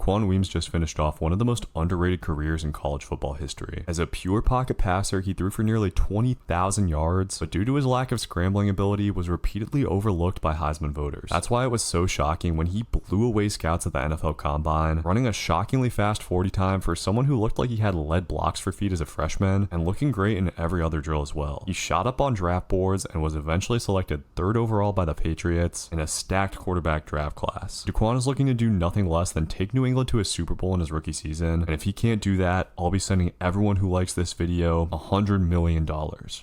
Daquan Weems just finished off one of the most underrated careers in college football history. As a pure pocket passer, he threw for nearly 20,000 yards, but due to his lack of scrambling ability, was repeatedly overlooked by Heisman voters. That's why it was so shocking when he blew away scouts at the NFL Combine, running a shockingly fast 40 time for someone who looked like he had lead blocks for feet as a freshman, and looking great in every other drill as well. He shot up on draft boards and was eventually selected 3rd overall by the Patriots in a stacked quarterback draft class. Daquan is looking to do nothing less than take New England to a Super Bowl in his rookie season, and if he can't do that, I'll be sending everyone who likes this video $100 million.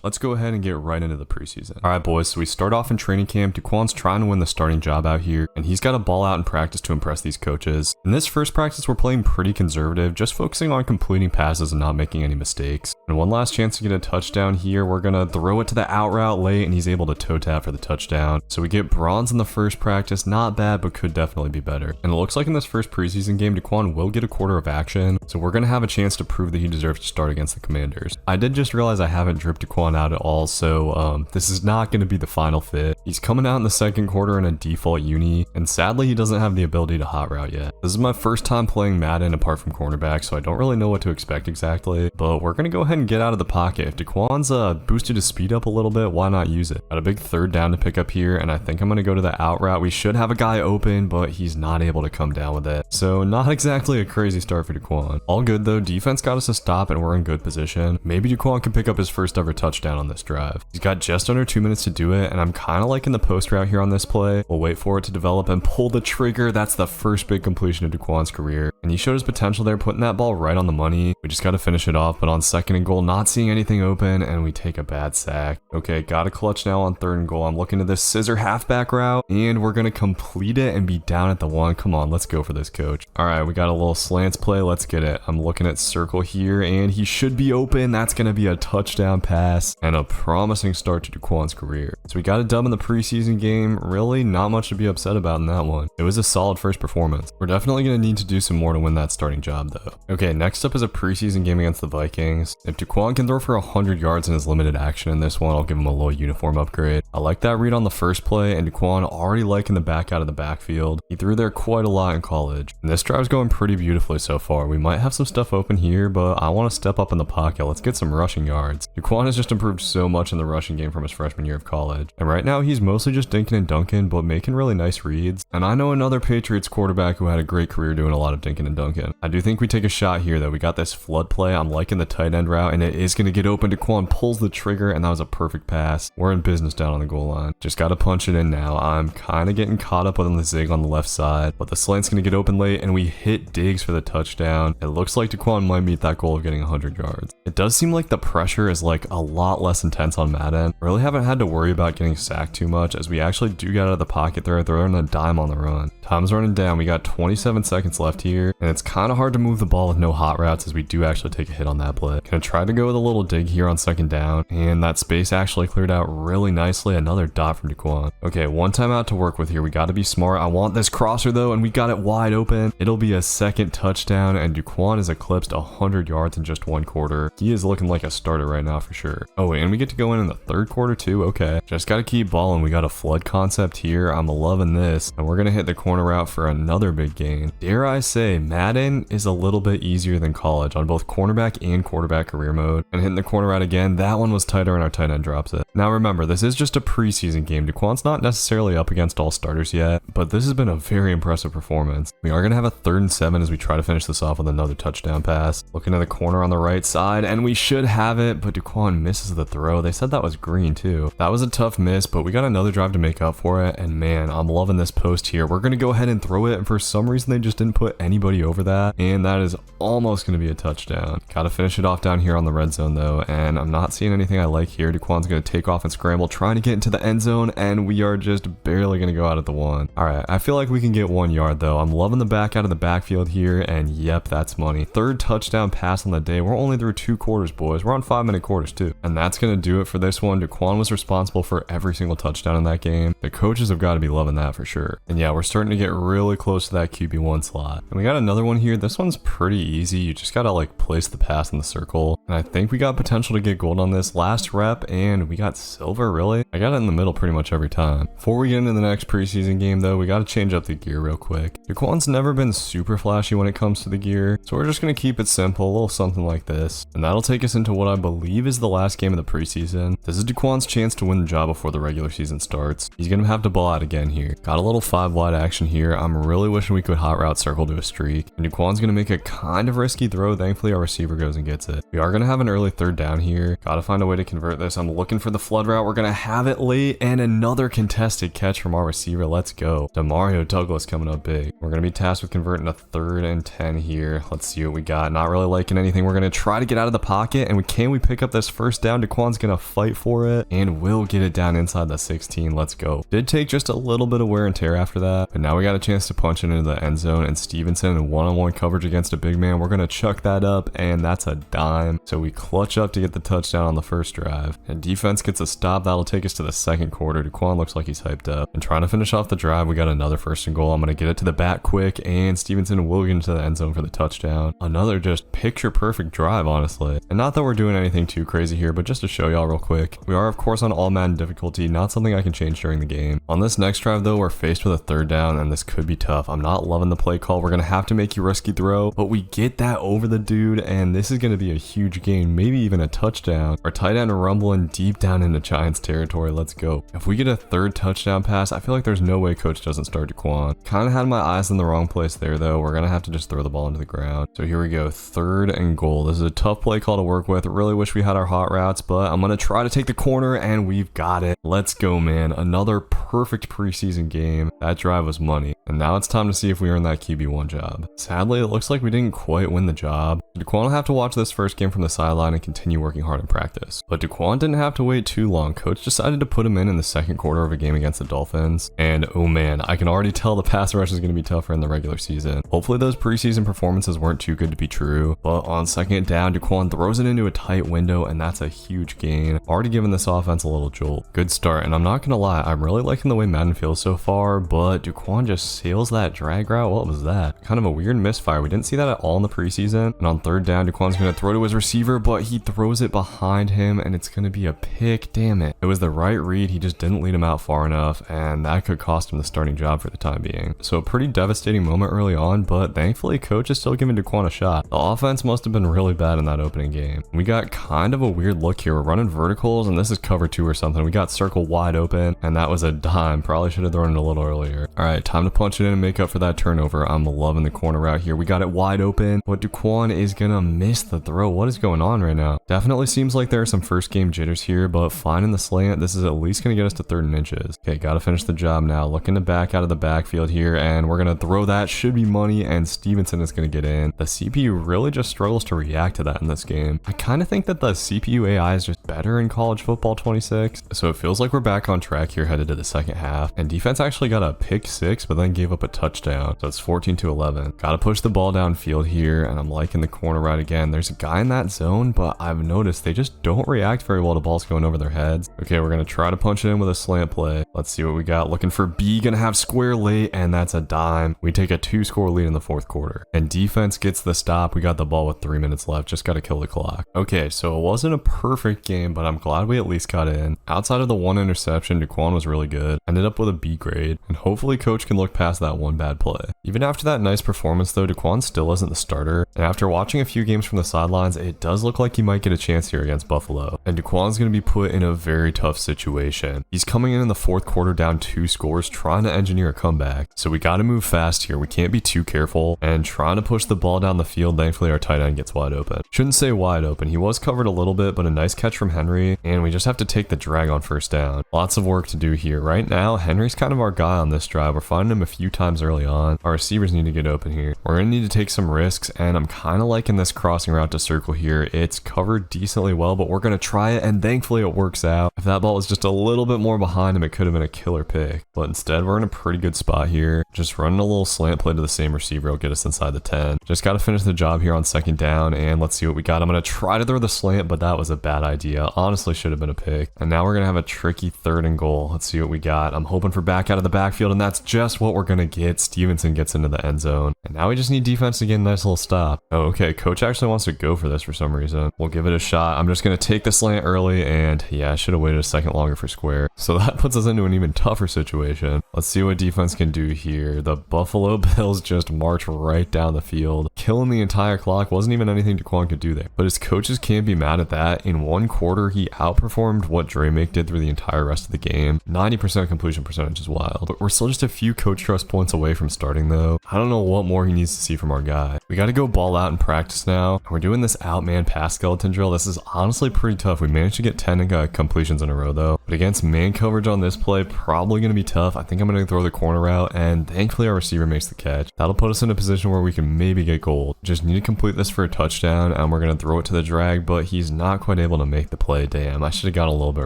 Let's go ahead and get right into the preseason. Alright boys, so we start off in training camp. Daquan's trying to win the starting job out here, and he's got to ball out in practice to impress these coaches. In this first practice, we're playing pretty conservative, just focusing on completing passes and not making any mistakes. And one last chance to get a touchdown here, we're gonna throw it to the out route late, and he's able to toe tap for the touchdown. So we get bronze in the first practice, not bad, but could definitely be better. And it looks like in this first preseason game, Daquan will get a quarter of action, so we're gonna have a chance to prove that he deserves to start against the Commanders. I did just realize I haven't dripped Daquan out at all, so this is not gonna be the final fit. He's coming out in the second quarter in a default uni, and sadly he doesn't have the ability to hot route yet. This is my first time playing Madden apart from cornerback, so I don't really know what to expect exactly, but we're gonna go ahead and get out of the pocket. If Daquan's boosted his speed up a little bit, why not use it? Got a big 3rd down to pick up here, and I think I'm gonna go to the out route. We should have a guy open, but he's not able to come down with it. So not exactly a crazy start for Daquan. All good though, defense got us a stop and we're in good position. Maybe Daquan can pick up his first ever touchdown on this drive. He's got just under 2 minutes to do it, and I'm kind of liking the post route here on this play. We'll wait for it to develop and pull the trigger. That's the first big completion of Daquan's career, and he showed his potential there, putting that ball right on the money. We just got to finish it off, but on 2nd and goal, not seeing anything open, and we take a bad sack. Okay, got a clutch now on 3rd and goal. I'm looking at this scissor halfback route, and we're gonna complete it and be down at the 1. Come on, let's go for this, coach. All right, we got a little slants play. Let's get it. I'm looking at circle here, and he should be open. That's gonna be a touchdown pass and a promising start to Daquan's career. So we got a dub in the preseason game. Really not much to be upset about in that one. It was a solid first performance. We're definitely gonna need to do some more to win that starting job though. Okay, next up is a preseason game against the Vikings. If Daquan can throw for 100 yards in his limited action in this one, I'll give him a little uniform upgrade. I like that read on the first play, and Daquan already liking the back out of the backfield. He threw there quite a lot in college, and this drive's going pretty beautifully so far. We might have some stuff open here, but I want to step up in the pocket. Let's get some rushing yards. Daquan has just improved so much in the rushing game from his freshman year of college, and right now he's mostly just dinking and dunking, but making really nice reads. And I know another Patriots quarterback who had a great career doing a lot of dinking and dunking. I do think we take a shot here though. We got this flood play. I'm liking the tight end route, and it is going to get open. Daquan pulls the trigger, and that was a perfect pass. We're in business down on the goal line. Just got to punch it in now. I'm kind of getting caught up on the zig on the left side, but the slant's going to get open late, and we hit Diggs for the touchdown. It looks like Daquan might meet that goal of getting 100 yards. It does seem like the pressure is like a lot less intense on Madden. Really haven't had to worry about getting sacked too much, as we actually do get out of the pocket there, throwing a dime on the run. Time's running down. We got 27 seconds left here, and it's kind of hard to move the ball with no hot routes, as we do actually take a hit on that play. Gonna try to go with a little dig here on 2nd down, and that space actually cleared out really nicely. Another dot from Daquan. Okay, one timeout to work with here. We got to be smart. I want this crosser though, and we got it wide open. It'll be a 2nd touchdown, and Daquan has eclipsed 100 yards in just 1 quarter. He is looking like a starter right now for sure. Oh, and we get to go in the 3rd quarter too. Okay, just got to keep balling. We got a flood concept here. I'm loving this, and we're gonna hit the corner route for another big gain. Dare I say, Madden is a little bit easier than college on both cornerback and quarterback career mode. And hitting the corner route again, that one was tighter, and our tight end drops it. Now remember, this is just a preseason game. Daquan's not necessarily up against all starters yet, but this has been a very impressive performance. We are gonna have a 3rd and 7 as we try to finish this off with another touchdown pass. Looking at the corner on the right side, and we should have it, but Daquan misses the throw. They said that was green too. That was a tough miss, but we got another drive to make up for it, and man, I'm loving this post here. We're gonna go ahead and throw it, and for some reason they just didn't put anybody over that, and that is almost gonna be a touchdown. Gotta finish it off down here on the red zone though, and I'm not seeing anything I like here. Daquan's gonna take off and scramble, trying to get into the end zone, and we are just barely gonna go out at the 1. All right, I feel like we can get 1 yard though. I'm loving the back out of the backfield here, and yep, that's money. 3rd touchdown pass on the day. We're only through 2 quarters, boys. We're on 5-minute quarters too, and that's gonna do it for this one. Daquan was responsible for every single touchdown in that game. The coaches have got to be loving that for sure. And yeah, we're starting to get really close to that QB1 slot, and we got another one here. This one's pretty easy. You just gotta like place the pass in the circle, and I think we got potential to get gold on this. Last rep, and we got silver. Really, I got it in the middle pretty much every time. Before we get into the next preseason game though, we got to change up the gear real quick. Daquan's never been been super flashy when it comes to the gear, so we're just going to keep it simple, a little something like this. And that'll take us into what I believe is the last game of the preseason. This is Daquan's chance to win the job before the regular season starts. He's going to have to ball out again here. Got a little 5 wide action here. I'm really wishing we could hot route circle to a streak. And Daquan's going to make a kind of risky throw. Thankfully, our receiver goes and gets it. We are going to have an early 3rd down here. Got to find a way to convert this. I'm looking for the flood route. We're going to have it late, and another contested catch from our receiver. Let's go. Demario Douglas coming up big. We're going to be tasked with converting a 3rd and 10 here. Let's see what we got. Not really liking anything. We're going to try to get out of the pocket, and can we pick up this 1st down? Daquan's going to fight for it, and we'll get it down inside the 16. Let's go. Did take just a little bit of wear and tear after that, but now we got a chance to punch it into the end zone, and Stevenson in one-on-one coverage against a big man. We're going to chuck that up, and that's a dime. So we clutch up to get the touchdown on the first drive, and defense gets a stop. That'll take us to the 2nd quarter. Daquan looks like he's hyped up, and trying to finish off the drive, we got another 1st and goal. I'm going to get it to the back quick, and Stevenson will get into the end zone for the touchdown. Another just picture perfect drive, honestly. And not that we're doing anything too crazy here, but just to show y'all real quick, we are of course on all Madden difficulty, not something I can change during the game. On this next drive though, we're faced with a 3rd down, and this could be tough. I'm not loving the play call. We're going to have to make a risky throw, but we get that over the dude, and this is going to be a huge gain, maybe even a touchdown. Our tight end rumbling deep down into Giants territory. Let's go. If we get a 3rd touchdown pass, I feel like there's no way coach doesn't start Daquan. Kind of had my eyes in the wrong place there though. We're going to have to just throw the ball into the ground. So here we go, 3rd and goal. This is a tough play call to work with. Really wish we had our hot routes, but I'm going to try to take the corner, and we've got it. Let's go, man. Another perfect preseason game. That drive was money. And now it's time to see if we earn that QB1 job. Sadly, it looks like we didn't quite win the job. Daquan will have to watch this first game from the sideline and continue working hard in practice. But Daquan didn't have to wait too long. Coach decided to put him in the 2nd quarter of a game against the Dolphins. And oh man, I can already tell the pass rush is going to be tougher in the regular season. Hopefully those preseason performances weren't too good to be true. But on 2nd down, Daquan throws it into a tight window, and that's a huge gain. Already giving this offense a little jolt. Good start, and I'm not going to lie, I'm really liking the way Madden feels so far, but Daquan just sails that drag route. What was that? Kind of a weird misfire. We didn't see that at all in the preseason. And on 3rd down, Daquan's going to throw to his receiver, but he throws it behind him, and it's going to be a pick. Damn it. It was the right read. He just didn't lead him out far enough, and that could cost him the starting job for the time being. So a pretty devastating moment early on, but thankfully coach is still giving Daquan a shot. The offense must have been really bad in that opening game. We got kind of a weird look here. We're running verticals, and this is cover 2 or something. We got circle wide open, and that was a dime. Probably should have thrown it a little earlier. All right, time to punch it in and make up for that turnover. I'm loving the corner route here. We got it wide open, but Daquan is gonna miss the throw. What is going on right now? Definitely seems like there are some first game jitters here, but finding the slant, this is at least gonna get us to 3rd and inches. Okay, gotta finish the job now. Looking to back out of the backfield here, and we're gonna throw that. Should be money, and Stevenson is gonna get in. The CPU really just struggles to react to that in this game. I kind of think that the CPU AI is just better in college football 26, so it feels like we're back on track here headed to the 2nd half, and defense actually got a pick 6, but then gave up a touchdown, so it's 14-11. Gotta push the ball downfield here, and I'm liking the corner route again. There's a guy in that zone, but I've noticed they just don't react very well to balls going over their heads. Okay, we're gonna try to punch it in with a slant play. Let's see what we got. Looking for B, gonna have square late, and that's a dime. We take a 2-score lead in the 4th quarter, and defense gets the stop. We got the ball with 3 minutes left. Just gotta kill the clock. Okay, so it wasn't a perfect game, but I'm glad we at least got in. Outside of the 1 interception, Daquan was really good. Ended up with a B grade, and hopefully coach can look past that 1 bad play. Even after that nice performance though, Daquan still isn't the starter, and after watching a few games from the sidelines, it does look like he might get a chance here against Buffalo. And Daquan's going to be put in a very tough situation. He's coming in the 4th quarter down 2 scores, trying to engineer a comeback. So we got to move fast here. We can't be too careful, and trying to push the ball down the field. Thankfully our tight end gets wide open. Shouldn't say wide open. He was covered a little bit, but a nice catch from Henry, and we just have to take the drag on 1st down. Lots of work to do here. Right now, Henry's kind of our guy on this drive. We're finding him a few times early on. Our receivers need to get open here. We're going to need to take some risks, and I'm kind of liking this crossing route to circle here. It's covered decently well, but we're going to try it, and thankfully it works out. If that ball was just a little bit more behind him, it could have been a killer pick, but instead we're in a pretty good spot here. Just running a little slant play to the same receiver will get us inside the 10. Just got to finish the job here on 2nd down, and let's see what we got. I'm going to try to throw the slant, but that was a bad idea. Honestly, should have been a pick. And now we're going to have a tricky 3rd and goal. Let's see what we got. I'm hoping for back out of the backfield, and that's just what we're we're gonna get. Stevenson gets into the end zone. And now we just need defense to get a nice little stop. Oh, okay. Coach actually wants to go for this for some reason. We'll give it a shot. I'm just gonna take the slant early, and yeah, I should have waited a second longer for square. So that puts us into an even tougher situation. Let's see what defense can do here. The Buffalo Bills just march right down the field, killing the entire clock. Wasn't even anything Daquan could do there. But his coaches can't be mad at that. In one quarter, he outperformed what Dremake did through the entire rest of the game. 90% completion percentage is wild. But we're still just a few coach trust points away from starting though. I don't know what more he needs to see from our guy. We got to go ball out in practice now. We're doing this outman pass skeleton drill. This is honestly pretty tough. We managed to get 10 completions in a row though. But against man coverage on this play, probably going to be tough. I think I'm going to throw the corner route, and thankfully our receiver makes the catch. That'll put us in a position where we can maybe get gold. Just need to complete this for a touchdown, and we're going to throw it to the drag, but he's not quite able to make the play. Damn, I should have got a little bit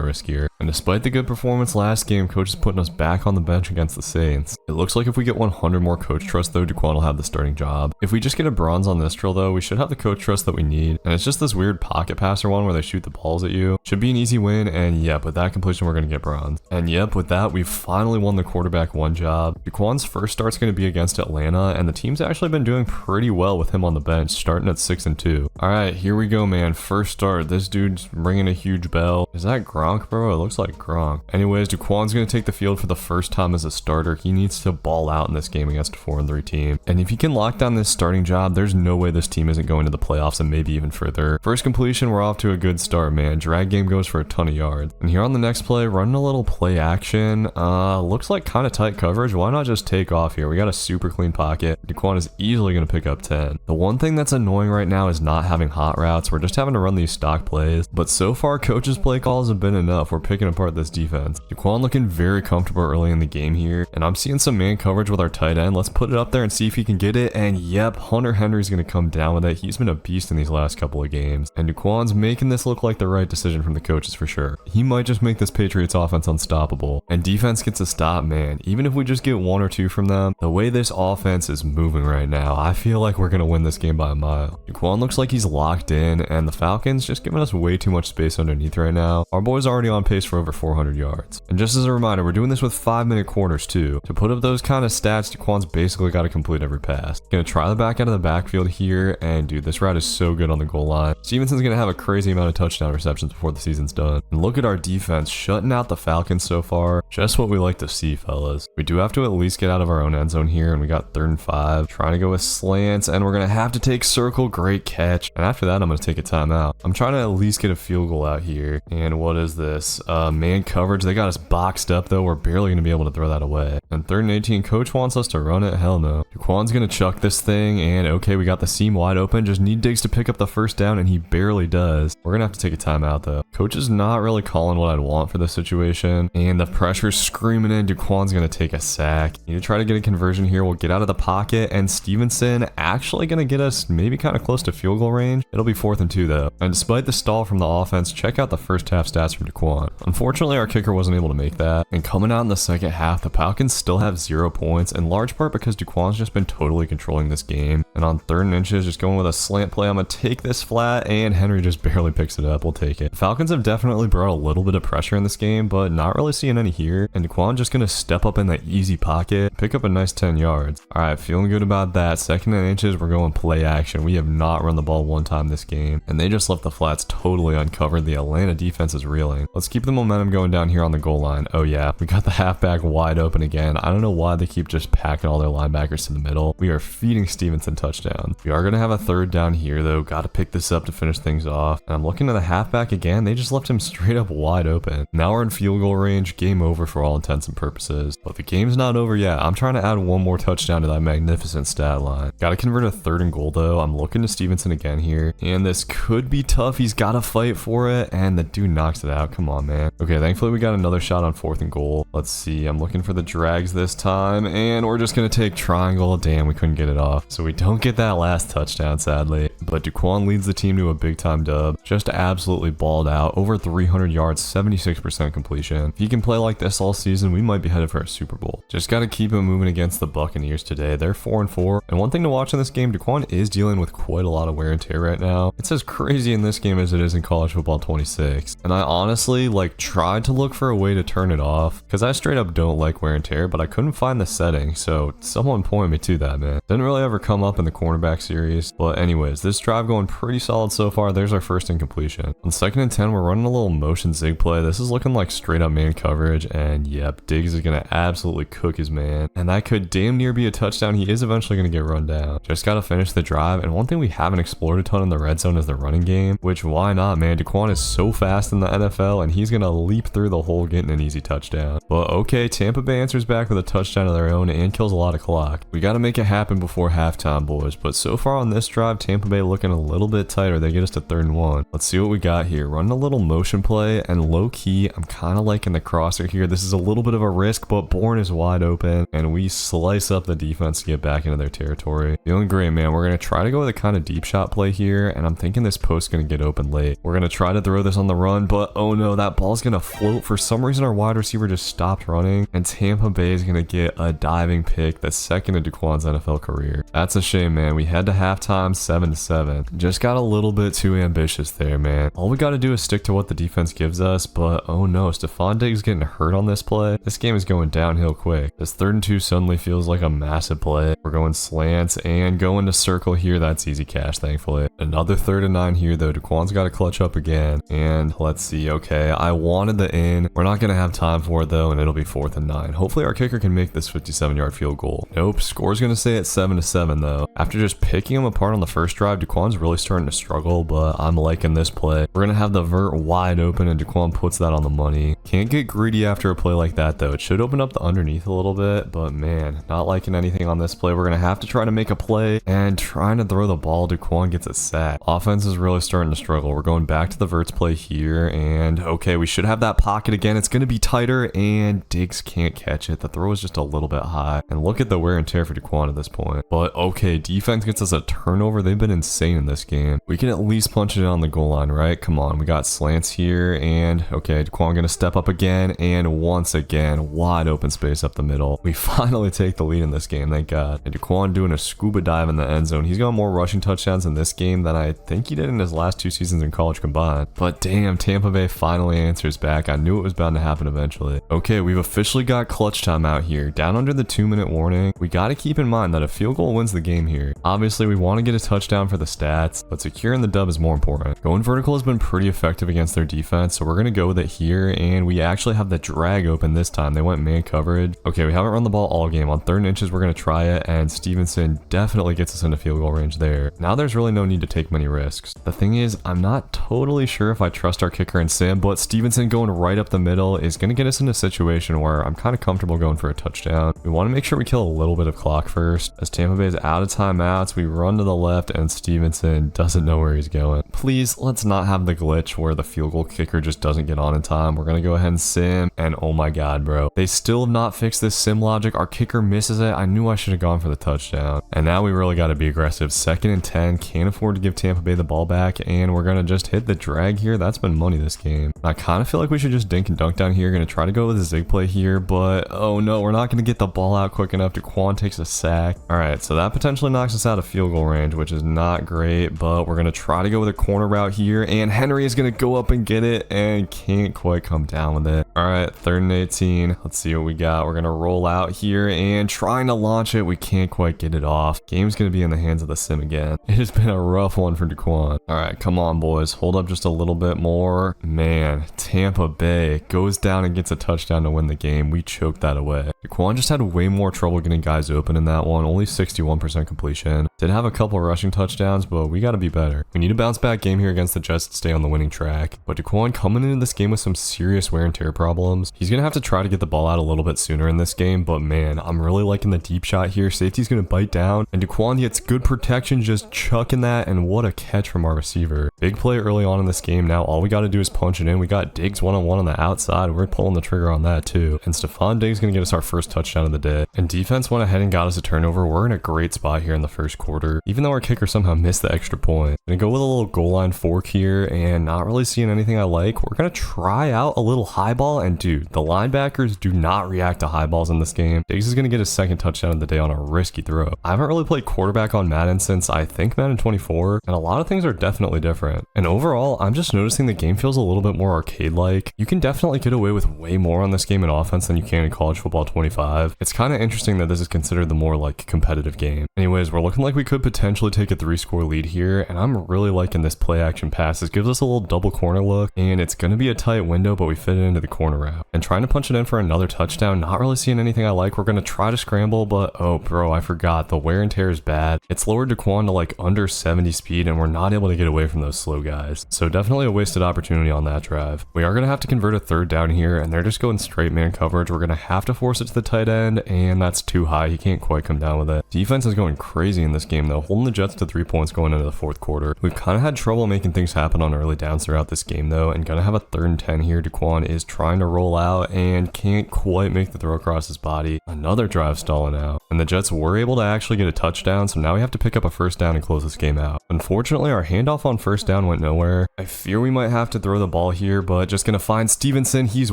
riskier. And despite the good performance last game, coach is putting us back on the bench against the Saints. It looks like if we get 100 more coach trust though, Daquan will have the starting job. If we just get a bronze on this drill though, we should have the coach trust that we need. And it's just this weird pocket passer one where they shoot the balls at you. Should be an easy win, and yep, with that completion we're going to get bronze. And yep, with that we've finally won the quarterback one job. Daquan's first start's going to be against Atlanta, and the team's actually been doing pretty well with him on the bench, starting at 6-2. Alright, here we go, man. First start. This dude's ringing a huge bell. Is that Gronk, bro? It looks like Gronk. Anyways, Daquan's going to take the field for the first time as a starter. He needs to ball out in this game against a 4-3 team. And if he can lock down this starting job, there's no way this team isn't going to the playoffs and maybe even further. First completion, we're off to a good start, man. Drag game goes for a ton of yards. And here on the next play, running a little play action. Looks like kind of tight coverage. Why not just take off here? We got a super clean pocket. Daquan is easily going to pick up 10. The one thing that's annoying right now is not having hot routes. We're just having to run these stock plays. But so far, coach's play calls have been enough. We're picking apart this defense. Daquan looking very comfortable early in the game here. And I'm seeing some man coverage with our tight end. Let's put it up there and see if he can get it. And yep, Hunter Henry's going to come down with it. He's been a beast in these last couple of games. And Daquan's making this look like the right decision from the coaches for sure. He might just make this Patriots offense unstoppable. And defense gets a stop, man. Even if we just get 1 or 2 from them, the way this offense is moving right now, I feel like we're going to win this game by a mile. Daquan looks like he's locked in, and the Falcons just giving us way too much space underneath right now. Our boy's already on pace for over 400 yards. And just as a reminder, we're doing this with 5-minute quarters too. To put up those kind of stats, Daquan's basically got to complete every pass. Gonna try the back out of the backfield here, and dude, this route is so good on the goal line. Stevenson's gonna have a crazy amount of touchdown receptions before the season's done. And look at our defense shutting out the Falcons so far. Just what we like to see, fellas. We do have to at least get out of our own end zone here, and we got 3rd and 5. Trying to go with slants, and we're gonna have to take circle. Great catch. And after that, I'm gonna take a timeout. I'm trying to at least get a field goal out here. And what is this? Man coverage. They got us boxed up though. We're barely gonna be able to throw that away. And 3rd and 18, coach wants us to run it. Hell no. Daquan's gonna chuck this thing, and okay, we got the seam wide open. Just need Diggs to pick up the first down, and he barely does. We're gonna have to take a timeout though. Coach is not really calling what I'd want for this situation, and the pressure's screaming in. Daquan's gonna take a sack. Need to try to get a conversion here. We'll get out of the pocket, and Stevenson actually gonna get us maybe kind of close to field goal range. It'll be 4th and 2 though. And despite the stall from the offense, check out the first half stats from Daquan. Unfortunately, our kicker wasn't able to make that. And coming out in the second half, the Falcons still have 0 points, in large part because Daquan's just been totally controlling this game. And on 3rd and inches, just going with a slant play, I'm gonna take this flat, and Henry just barely picks it up. We'll take it. The Falcons have definitely brought a little bit of pressure in this game, but not really seeing any here. And Daquan just gonna step up in that easy pocket, pick up a nice 10 yards. Alright, feeling good about that. 2nd and inches, we're going play action. We have not run the ball one time this game, and they just left the flats totally uncovered. The Atlanta defense is reeling. Let's keep the momentum going down here on the goal line. Oh yeah, we got the halfback wide open again. I don't know why they keep just packing all their linebackers to the middle. We are feeding Stevenson touchdowns. We are going to have a 3rd down here though. Got to pick this up to finish things off. And I'm looking at the halfback again. They just left him straight up wide open. Now we're in field goal range. Game over for all intents and purposes. But the game's not over yet. I'm trying to add one more touchdown to that magnificent stat line. Got to convert a 3rd and goal though. I'm looking to Stevenson again here. And this could be tough. He's got to fight for it. And the dude knocks it out. Come on, man. Okay, thankfully we got another shot on 4th and goal. Let's see. I'm looking for the drags this time. And we're just going to take triangle. Damn, we couldn't get it off. So we don't get that last touchdown, sadly. But Daquan leads the team to a big time dub. Just absolutely balled out. Over 300 yards, 76% completion. If he can play like this all season, we might be headed for a Super Bowl. Just got to keep him moving against the Buccaneers today. They're 4-4. And one thing to watch in this game, Daquan is dealing with quite a lot of wear and tear right now. It's as crazy in this game as it is in college football 26. And I honestly tried to look for a way to turn it off because I straight up don't like wear and tear, but I couldn't find the setting. So someone pointed me to that, man. Didn't really ever come up in the cornerback series. But anyways, this drive going pretty solid so far. There's our first incompletion. On 2nd and 10, we're running a little motion zig play. This is looking like straight up man coverage. And yep, Diggs is going to absolutely cook his man. And that could damn near be a touchdown. He is eventually going to get run down. Just got to finish the drive. And one thing we haven't explored a ton in the red zone is the running game, which why not, man? Daquan is so fast in the NFL and he's going to leap through the hole getting an easy touchdown. But okay, Tampa Bay answers back with a touchdown of their own and kills a lot of clock. We got to make it happen before halftime, boys. But so far on this drive, Tampa Bay looking a little bit tighter. They get us to 3rd and 1. Let's see what we got here. Running a little motion play and low key, I'm kind of liking the crosser here. This is a little bit of a risk, but Bourne is wide open and we slice up the defense to get back into their territory. Feeling great, man. We're going to try to go with a kind of deep shot play here, and I'm thinking this post's going to get open late. We're going to try to throw this on the run, but oh no, that ball's going to float. For some reason, our wide receiver just stopped running, and Tampa Bay is going to get a diving pick, the second of Daquan's NFL career. That's a shame, man. We head to halftime 7-7. Just got a little bit too ambitious there, man. All we got to do is stick to what the defense gives us, but oh no, Stephon Diggs getting hurt on this play. This game is going downhill quick. This 3rd and 2 suddenly feels like a massive play. We're going slants and going to circle here. That's easy cash, thankfully. Another 3rd and 9 here, though. Daquan's got to clutch up again. And let's see. Okay, I wanted the in. We're not going to have time for it, though, and it'll be 4th and 9. Hopefully, our kicker can make this 57-yard field goal. Nope. Score's going to stay at 7-7, though. After just picking him apart on the first drive, Daquan's really starting to struggle, but I'm liking this play. We're going to have the vert wide open, and Daquan puts that on the money. Can't get greedy after a play like that, though. It should open up the underneath a little bit, but man, not liking anything on this play. We're going to have to try to make a play, and trying to throw the ball, Daquan gets a sack. Offense is really starting to struggle. We're going back to the verts play here, and okay, we should have that pocket again. It's going to be tighter, and Diggs can't catch it. The throw is just a little bit high, and look at the wear and tear for Daquan at this point. But okay, defense gets us a turnover. They've been insane in this game. We can at least punch it on the goal line, right? Come on, we got slants here, and okay, Daquan going to step up again, and once again, wide open space up the middle. We finally take the lead in this game, thank God. And Daquan doing a scuba dive in the end zone. He's got more rushing touchdowns in this game than I think he did in his last 2 seasons in college combined. But damn, Tampa Bay finally answers back. I knew it was bound to happen eventually. Okay, we've officially got clutch time out here. Down under the 2-minute warning. We got to keep in mind that a field goal wins the game here. Obviously, we want to get a touchdown for the stats, but securing the dub is more important. Going vertical has been pretty effective against their defense, so we're going to go with it here, and we actually have the drag open this time. They went man coverage. Okay, we haven't run the ball all game. On 3rd and inches, we're going to try it, and Stevenson definitely gets us into field goal range there. Now there's really no need to take many risks. The thing is, I'm not totally sure if I trust our kicker and Sam, but Stevenson going right up the middle is going to get us in a situation where I'm kind of comfortable going for a touchdown. We want to make sure we kill a little bit of clock first. As Tampa Bay is out of timeouts, we run to the left, and Stevenson doesn't know where he's going. Please, let's not have the glitch where the field goal kicker just doesn't get on in time. We're going to go ahead and sim, and oh my God, bro. They still have not fixed this sim logic. Our kicker misses it. I knew I should have gone for the touchdown. And now we really got to be aggressive. 2nd and 10, can't afford to give Tampa Bay the ball back, and we're going to just hit the drag here. That's been money this game. I kind of feel like we should just dink and dunk down here. Going to try to go with a zig play here, but oh no, we're not going to get the ball out quick enough. Daquan takes a sack. All right, so that potentially knocks us out of field goal range, which is not great, but we're going to try to go with a corner route here, and Henry is going to go up and get it and can't quite come down with it. All right, 3rd and 18. Let's see what we got. We're going to roll out here and trying to launch it. We can't quite get it off. Game's going to be in the hands of the sim again. It has been a rough one for Daquan. All right, come on, boys. Hold up just a little bit more. Man, Tampa Bay goes down and gets a touchdown to win the game. We choked that away. Daquan just had way more trouble getting guys open in that one. Only 61% completion. Did have a couple rushing touchdowns, but we got to be better. We need a bounce back game here against the Jets to stay on the winning track. But Daquan coming into this game with some serious wear and tear problems problems. He's going to have to try to get the ball out a little bit sooner in this game, but man, I'm really liking the deep shot here. Safety's going to bite down, and Daquan gets good protection, just chucking that, and what a catch from our receiver. Big play early on in this game. Now all we got to do is punch it in. We got Diggs one-on-one on the outside. We're pulling the trigger on that too. And Stephon Diggs going to get us our first touchdown of the day. And defense went ahead and got us a turnover. We're in a great spot here in the first quarter, even though our kicker somehow missed the extra point. Gonna go with a little goal line fork here, and not really seeing anything I like. We're gonna try out a little high ball, and dude, the linebackers do not react to high balls in this game. Diggs is gonna get his second touchdown of the day on a risky throw. I haven't really played quarterback on Madden since I think Madden 24, and a lot of things are definitely different. And overall, I'm just noticing the game feels a little bit more arcade-like. You can definitely get away with way more on this game in offense than you can in college football 25. It's kind of interesting that this is considered the more like competitive game. Anyways, we're looking like we could potentially take a 3-score lead here, and I'm really liking this play action pass. This gives us a little double corner look, and it's going to be a tight window, but we fit it into the corner route. And trying to punch it in for another touchdown, not really seeing anything I like. We're going to try to scramble, but oh bro, I forgot. The wear and tear is bad. It's lowered Daquan to like under 70 speed, and we're not able to get away from those slow guys. So definitely a wasted opportunity on that drive. We are going to have to convert a third down here, and they're just going straight man coverage. We're going to have to force it to the tight end, and that's too high. He can't quite come down with it. Defense is going crazy in this game though, holding the Jets to 3 points going into the fourth quarter. We've kind of had trouble making things happen on early downs throughout this game though, and gonna have a 3rd and 10 here. Daquan is trying to roll out and can't quite make the throw across his body. Another drive stalling out, and the Jets were able to actually get a touchdown, so now we have to pick up a first down and close this game out. Unfortunately, our handoff on first down went nowhere. I fear we might have to throw the ball here, but just gonna find Stevenson. He's